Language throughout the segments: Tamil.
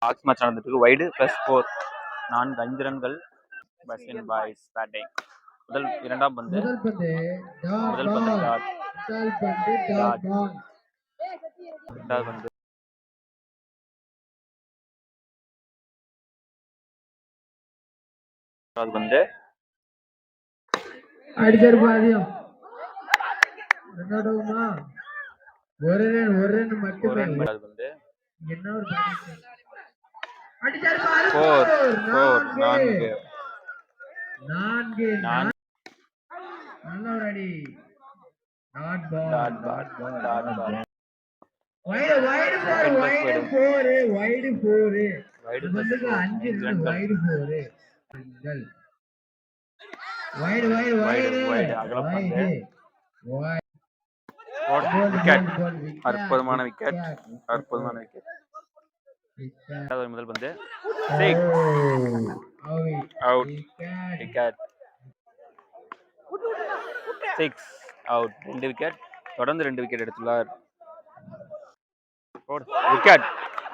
ஆக்ஸ் மேட்ச் நடந்துட்டு வைடு +4 4 5 ரன்கள் பஸ்இன் பாய்ஸ் பேட்டிங். இரண்டாம் பந்து முதல் பந்து டாட். இரண்டாவது பந்து வந்து அடிச்சாரு பாதியம் என்னடா ஒரு ரன் மட்டுமே வந்து என்ன ஒரு அடிச்சாரு 4 4 நல்ல ஒரு அடி டாட் பால் வைடு 4 வந்துக்கு 5 வைடு 4 வைடு அகலப்பந்து விக்கெட். அற்புதமான விக்கெட். முதல் பந்து 6 அவுட். Wicket 6 out. 2 விக்கெட் தொடர்ந்து 2 விக்கெட் எடுத்துள்ளார். விக்கெட்.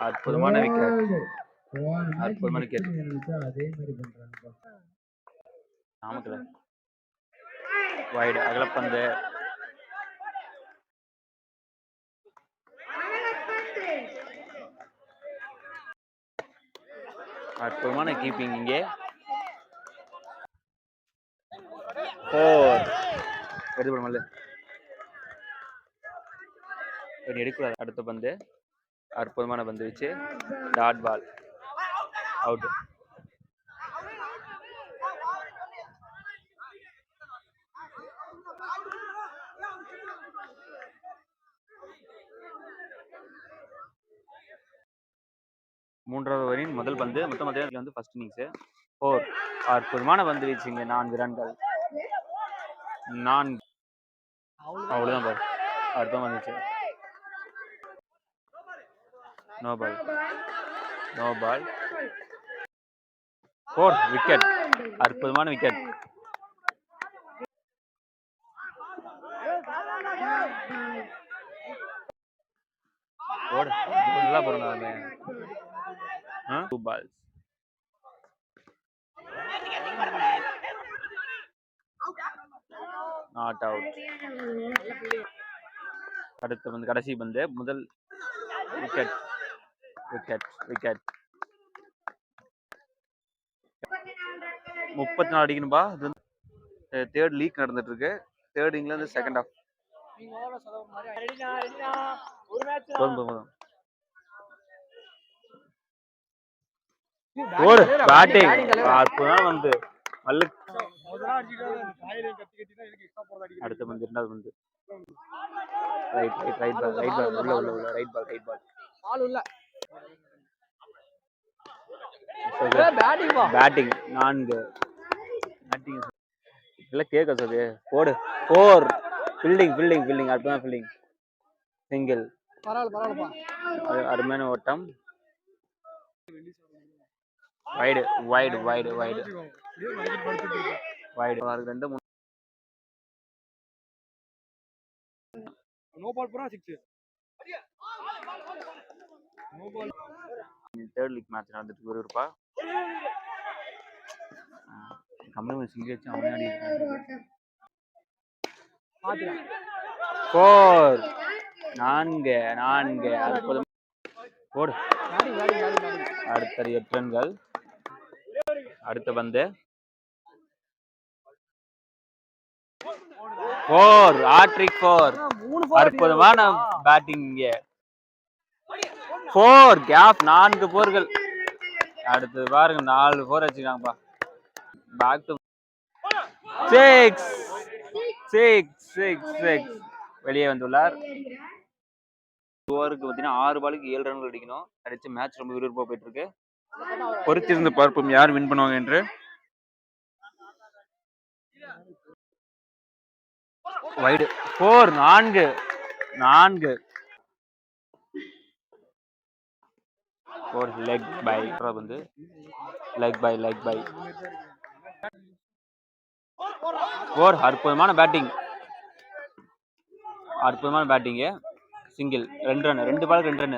அற்புதமான விக்கெட். அதே மாதிரி பண்றாங்க. நாமக்கல் வைடு அகலப்பந்து அற்புதமான கீப்பிங். இங்கே 4 எடுக்கூடாது. அடுத்த பந்து அற்புதமான பந்து வச்சு டாட் பால் அவுட். மூன்றாவது ஓவரின் முதல் பந்து மொத்தம் வந்து ஃபர்ஸ்ட் இன்னிங்ஸ் 4 அற்புதமான பந்து வீச்சுங்க. 4 ரன்கள். 4 அவ்வளவுதான் பாரு. அற்புதமா வந்துச்சு. No ball 4 wicket. அற்புதமான விக்கெட். நல்லா போறாங்க. 2 balls. Not out. அடுத்த பந்து கடைசி பந்து முதல் விக்கெட். 34 அடிக்கணும்பா. இது தேர்ட் லீக் நடந்துட்டு இருக்கு. Third England second half. Batting அற்புதம் வந்து அடுத்த பந்து இரண்டாவது பந்து ரைட் பால் பேட்டிங் 4 இல்ல கேக்க சொல்லு. 4 ஃபீல்டிங் அற்புதமான ஃபீல்டிங். சிங்கிள். அருமையான ஓட்டம். வைடு 2 நோ பால் புரா 6. தேர்ட் லீக் மேட்ச் நடந்துட்டு வருதுப்பா. கம்பெனி சிங்கிள் வச்சு அவனே ஆடி 4 அற்புதம். அடுத்த 8 ரன்கள். அடுத்த பந்து 4 ஹாட்ரிக் 4 அற்புதமான பேட்டிங். இங்கே 4 கேப் 4 போர்கள். அடுத்து பாருங்க 4 4 வச்சுக்காங்கப்பா. பேக் டு 6 வெளியே வந்துள்ளார். ஓவருக்கு பார்த்தீங்கன்னா 6 பாலுக்கு 7 ரன்கள் அடிக்கணும். அடிச்சு மேட்ச் ரொம்ப விறுவிறுப்பா போயிட்டு இருக்கு. பொறுத்திருந்து பார்ப்போம் யார் வின் பண்ணுவாங்க என்று. வைடு 4 லெக் பை வந்து லெக் பை 4 அற்புதமான பேட்டிங். சிங்கிள் 2 ரன் 2 பாலுக்கு 2 ரன்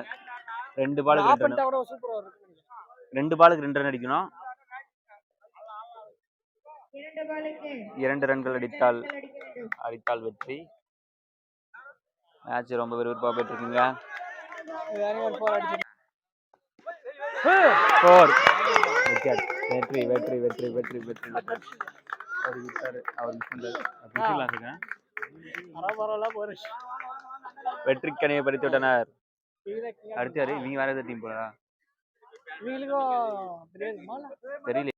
2 பாலுக்கு 2 ரன் அடிக்கணும். 2 ரன்கள் அடித்தால் வெற்றி. மேட்ச் ரொம்ப விறுவிறுப்பா போயிட்டு இருக்குங்க. 4 விக்கெட். வெற்றி வெற்றி வெற்றி வெற்றி வெற்றி வெற்றி. அவர் விட்டாரு, அவர் மிஸ் பண்ணாரு. வெற்றி கனியை பறித்து விட்டனர். அடுத்து யாரு? நீங்க வேற ஏதாவது டீம் போறா? தெரியல.